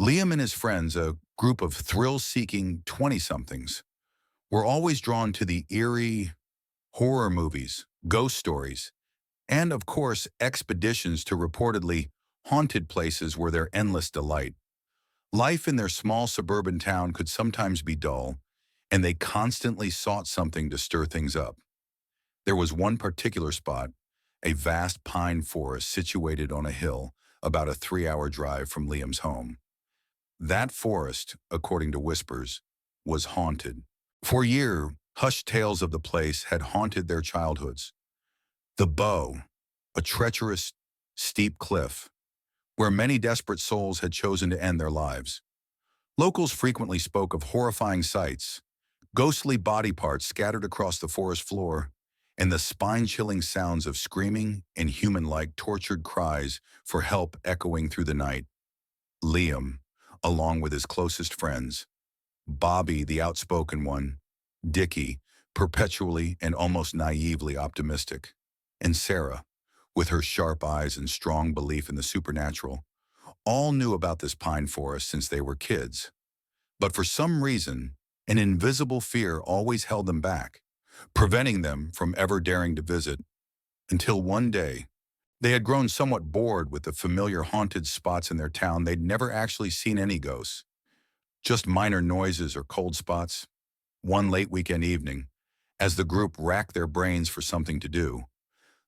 Liam and his friends, a group of thrill-seeking 20-somethings, were always drawn to the eerie horror movies, ghost stories, and, of course, expeditions to reportedly haunted places were their endless delight. Life in their small suburban town could sometimes be dull, and they constantly sought something to stir things up. There was one particular spot, a vast pine forest situated on a hill about a 3-hour drive from Liam's home. That forest, according to whispers, was haunted. For years, hushed tales of the place had haunted their childhoods. The Bow, a treacherous, steep cliff, where many desperate souls had chosen to end their lives. Locals frequently spoke of horrifying sights, ghostly body parts scattered across the forest floor, and the spine-chilling sounds of screaming and human-like tortured cries for help echoing through the night. Liam, along with his closest friends, Bobby, the outspoken one, Dickie, perpetually and almost naively optimistic, and Sarah, with her sharp eyes and strong belief in the supernatural, all knew about this pine forest since they were kids. But for some reason, an invisible fear always held them back, preventing them from ever daring to visit, until one day, they had grown somewhat bored with the familiar haunted spots in their town. They'd never actually seen any ghosts, just minor noises or cold spots. One late weekend evening, as the group racked their brains for something to do,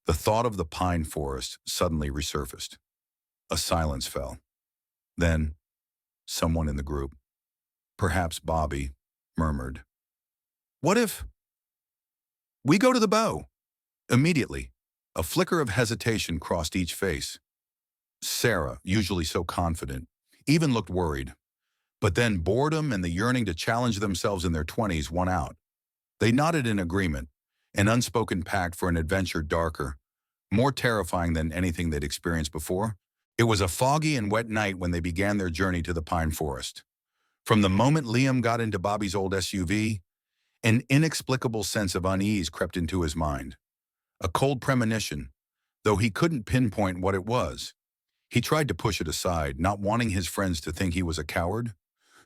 the thought of the pine forest suddenly resurfaced. A silence fell. Then, someone in the group, perhaps Bobby, murmured, "What if we go to the Bow?" Immediately, a flicker of hesitation crossed each face. Sarah, usually so confident, even looked worried. But then boredom and the yearning to challenge themselves in their 20s won out. They nodded in agreement, an unspoken pact for an adventure darker, more terrifying than anything they'd experienced before. It was a foggy and wet night when they began their journey to the pine forest. From the moment Liam got into Bobby's old SUV, an inexplicable sense of unease crept into his mind. A cold premonition, though he couldn't pinpoint what it was. He tried to push it aside, not wanting his friends to think he was a coward.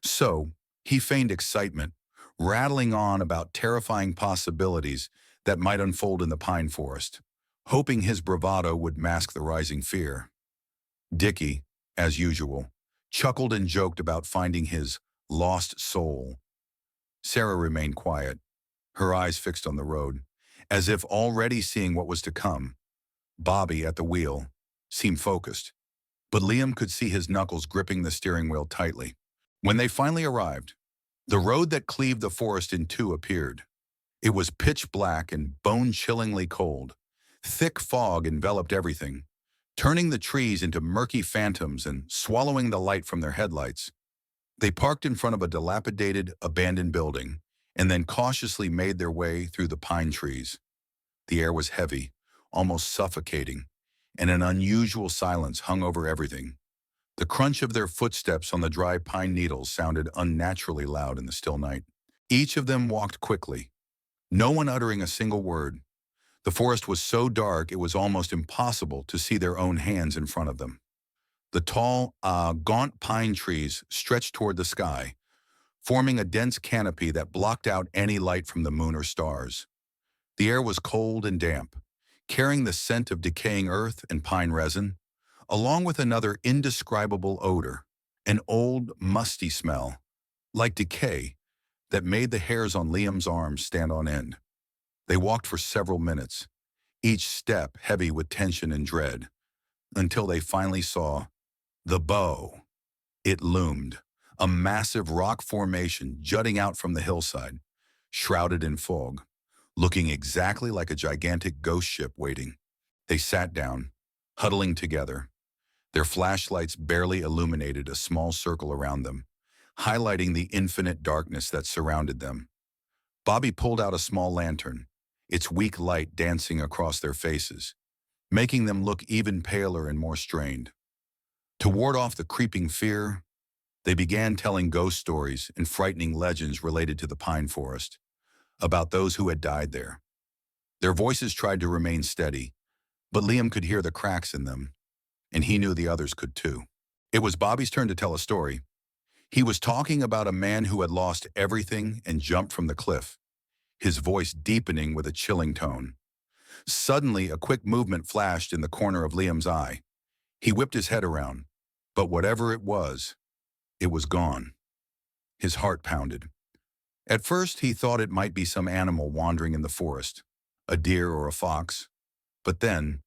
So, he feigned excitement, rattling on about terrifying possibilities that might unfold in the pine forest, hoping his bravado would mask the rising fear. Dickie, as usual, chuckled and joked about finding his lost soul. Sarah remained quiet, her eyes fixed on the road, as if already seeing what was to come. Bobby, at the wheel, seemed focused, but Liam could see his knuckles gripping the steering wheel tightly. When they finally arrived, the road that cleaved the forest in two appeared. It was pitch black and bone-chillingly cold. Thick fog enveloped everything, turning the trees into murky phantoms and swallowing the light from their headlights. They parked in front of a dilapidated, abandoned building, and then cautiously made their way through the pine trees. The air was heavy, almost suffocating, and an unusual silence hung over everything. The crunch of their footsteps on the dry pine needles sounded unnaturally loud in the still night. Each of them walked quickly, no one uttering a single word. The forest was so dark it was almost impossible to see their own hands in front of them. The tall, gaunt pine trees stretched toward the sky, forming a dense canopy that blocked out any light from the moon or stars. The air was cold and damp, carrying the scent of decaying earth and pine resin, along with another indescribable odor, an old, musty smell, like decay, that made the hairs on Liam's arms stand on end. They walked for several minutes, each step heavy with tension and dread, until they finally saw the Bow. It loomed, a massive rock formation jutting out from the hillside, shrouded in fog, looking exactly like a gigantic ghost ship waiting. They sat down, huddling together. Their flashlights barely illuminated a small circle around them, highlighting the infinite darkness that surrounded them. Bobby pulled out a small lantern, its weak light dancing across their faces, making them look even paler and more strained. To ward off the creeping fear, they began telling ghost stories and frightening legends related to the pine forest, about those who had died there. Their voices tried to remain steady, but Liam could hear the cracks in them, and he knew the others could too. It was Bobby's turn to tell a story. He was talking about a man who had lost everything and jumped from the cliff, his voice deepening with a chilling tone. Suddenly, a quick movement flashed in the corner of Liam's eye. He whipped his head around, but whatever it was gone. His heart pounded. At first, he thought it might be some animal wandering in the forest, a deer or a fox. But then,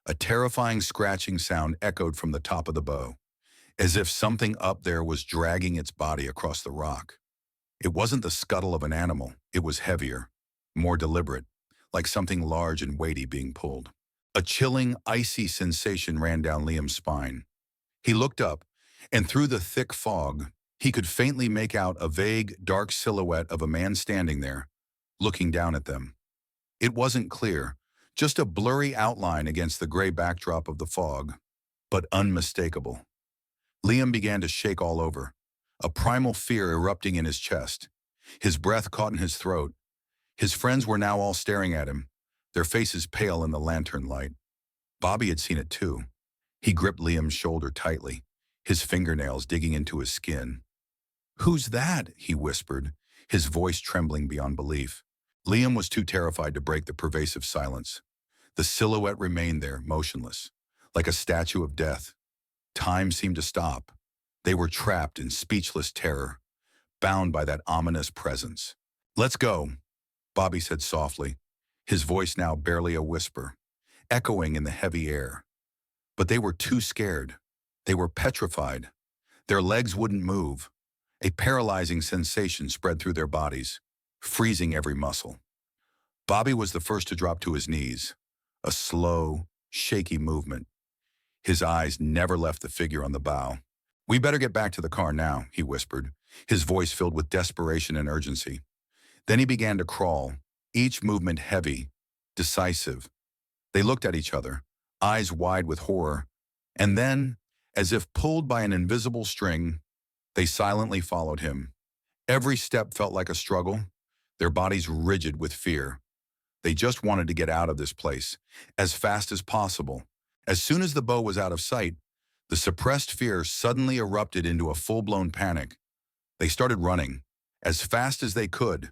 a terrifying scratching sound echoed from the top of the bow, as if something up there was dragging its body across the rock. It wasn't the scuttle of an animal. It was heavier, more deliberate, like something large and weighty being pulled. A chilling, icy sensation ran down Liam's spine. He looked up, and through the thick fog, he could faintly make out a vague, dark silhouette of a man standing there, looking down at them. It wasn't clear, just a blurry outline against the gray backdrop of the fog, but unmistakable. Liam began to shake all over, a primal fear erupting in his chest. His breath caught in his throat. His friends were now all staring at him, their faces pale in the lantern light. Bobby had seen it too. He gripped Liam's shoulder tightly, his fingernails digging into his skin. "Who's that?" he whispered, his voice trembling beyond belief. Liam was too terrified to break the pervasive silence. The silhouette remained there, motionless, like a statue of death. Time seemed to stop. They were trapped in speechless terror, bound by that ominous presence. "Let's go," Bobby said softly, his voice now barely a whisper, echoing in the heavy air. But they were too scared. They were petrified. Their legs wouldn't move. A paralyzing sensation spread through their bodies, freezing every muscle. Bobby was the first to drop to his knees, a slow, shaky movement. His eyes never left the figure on the bow. "We better get back to the car now," he whispered, his voice filled with desperation and urgency. Then he began to crawl, each movement heavy, decisive. They looked at each other, eyes wide with horror, and then, as if pulled by an invisible string, they silently followed him. Every step felt like a struggle, their bodies rigid with fear. They just wanted to get out of this place, as fast as possible. As soon as the bow was out of sight, the suppressed fear suddenly erupted into a full-blown panic. They started running, as fast as they could.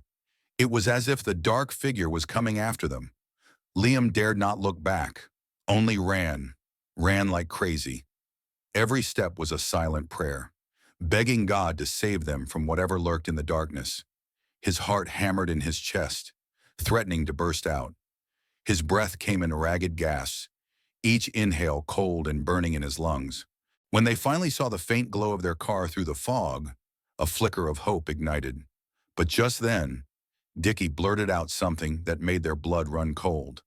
It was as if the dark figure was coming after them. Liam dared not look back, only ran like crazy. Every step was a silent prayer, begging God to save them from whatever lurked in the darkness. His heart hammered in his chest, threatening to burst out. His breath came in ragged gasps, each inhale cold and burning in his lungs. When they finally saw the faint glow of their car through the fog, a flicker of hope ignited. But just then, Dickie blurted out something that made their blood run cold.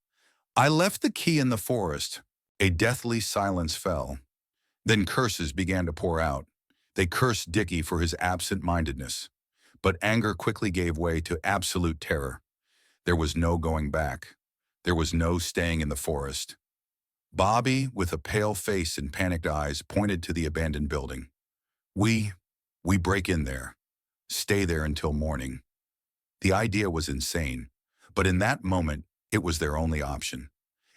"I left the key in the forest." A deathly silence fell. Then curses began to pour out. They cursed Dickie for his absent-mindedness. But anger quickly gave way to absolute terror. There was no going back. There was no staying in the forest. Bobby, with a pale face and panicked eyes, pointed to the abandoned building. We break in there. Stay there until morning." The idea was insane, but in that moment, it was their only option.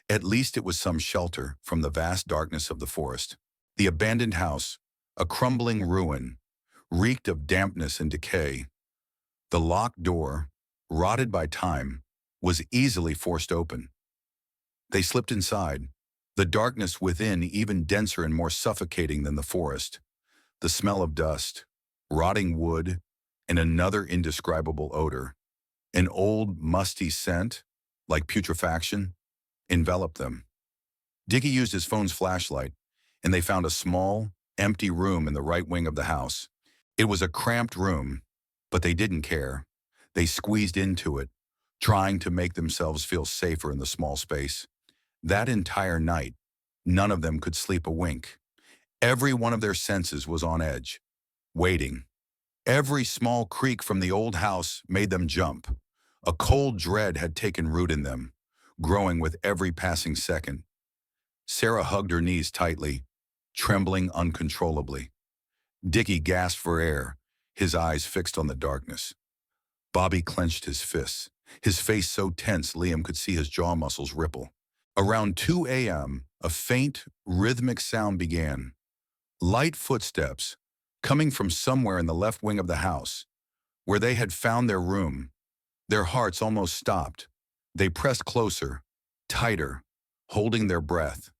At least it was some shelter from the vast darkness of the forest. The abandoned house, a crumbling ruin, reeked of dampness and decay. The locked door, rotted by time, was easily forced open. They slipped inside, the darkness within even denser and more suffocating than the forest. The smell of dust, rotting wood, and another indescribable odor, an old, musty scent, like putrefaction, enveloped them. Dickie used his phone's flashlight, and they found a small, empty room in the right wing of the house. It was a cramped room, but they didn't care. They squeezed into it, trying to make themselves feel safer in the small space. That entire night, none of them could sleep a wink. Every one of their senses was on edge, waiting. Every small creak from the old house made them jump. A cold dread had taken root in them, growing with every passing second. Sarah hugged her knees tightly, trembling uncontrollably. Dickie gasped for air, his eyes fixed on the darkness. Bobby clenched his fists, his face so tense Liam could see his jaw muscles ripple. Around 2 a.m., a faint, rhythmic sound began. Light footsteps, coming from somewhere in the left wing of the house, where they had found their room. Their hearts almost stopped. They pressed closer, tighter, holding their breath.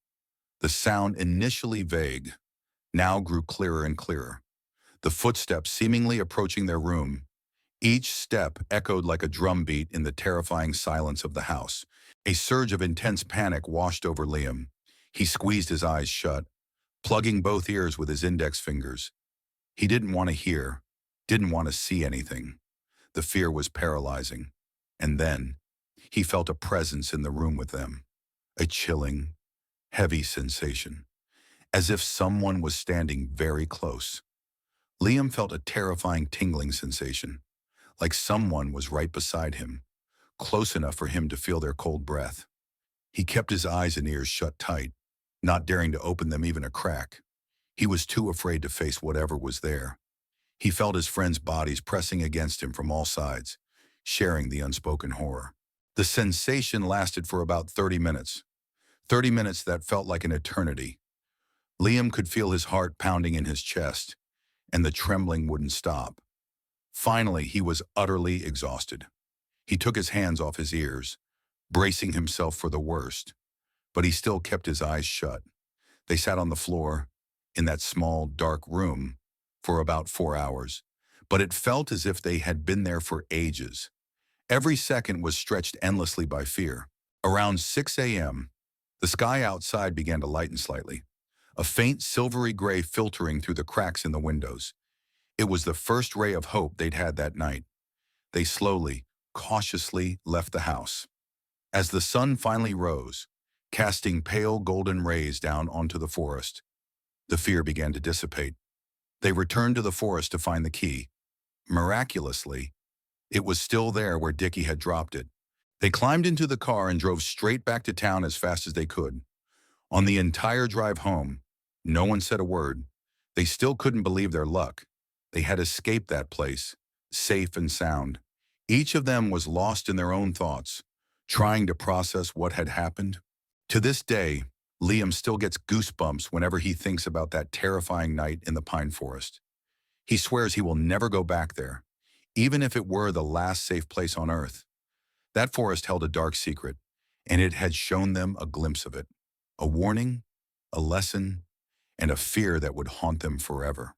The sound, initially vague, now grew clearer and clearer. The footsteps seemingly approaching their room. Each step echoed like a drumbeat in the terrifying silence of the house. A surge of intense panic washed over Liam. He squeezed his eyes shut, plugging both ears with his index fingers. He didn't want to hear, didn't want to see anything. The fear was paralyzing. And then, he felt a presence in the room with them. A chilling, heavy sensation, as if someone was standing very close. Liam felt a terrifying tingling sensation, like someone was right beside him, close enough for him to feel their cold breath. He kept his eyes and ears shut tight, not daring to open them even a crack. He was too afraid to face whatever was there. He felt his friends' bodies pressing against him from all sides, sharing the unspoken horror. The sensation lasted for about 30 minutes. 30 minutes that felt like an eternity. Liam could feel his heart pounding in his chest, and the trembling wouldn't stop. Finally, he was utterly exhausted. He took his hands off his ears, bracing himself for the worst, but he still kept his eyes shut. They sat on the floor, in that small, dark room, for about 4 hours, but it felt as if they had been there for ages. Every second was stretched endlessly by fear. Around 6 a.m., the sky outside began to lighten slightly, a faint silvery gray filtering through the cracks in the windows. It was the first ray of hope they'd had that night. They slowly, cautiously left the house. As the sun finally rose, casting pale golden rays down onto the forest, the fear began to dissipate. They returned to the forest to find the key. Miraculously, it was still there where Dickie had dropped it. They climbed into the car and drove straight back to town as fast as they could. On the entire drive home, no one said a word. They still couldn't believe their luck. They had escaped that place, safe and sound. Each of them was lost in their own thoughts, trying to process what had happened. To this day, Liam still gets goosebumps whenever he thinks about that terrifying night in the pine forest. He swears he will never go back there, even if it were the last safe place on Earth. That forest held a dark secret, and it had shown them a glimpse of it. A warning, a lesson, and a fear that would haunt them forever.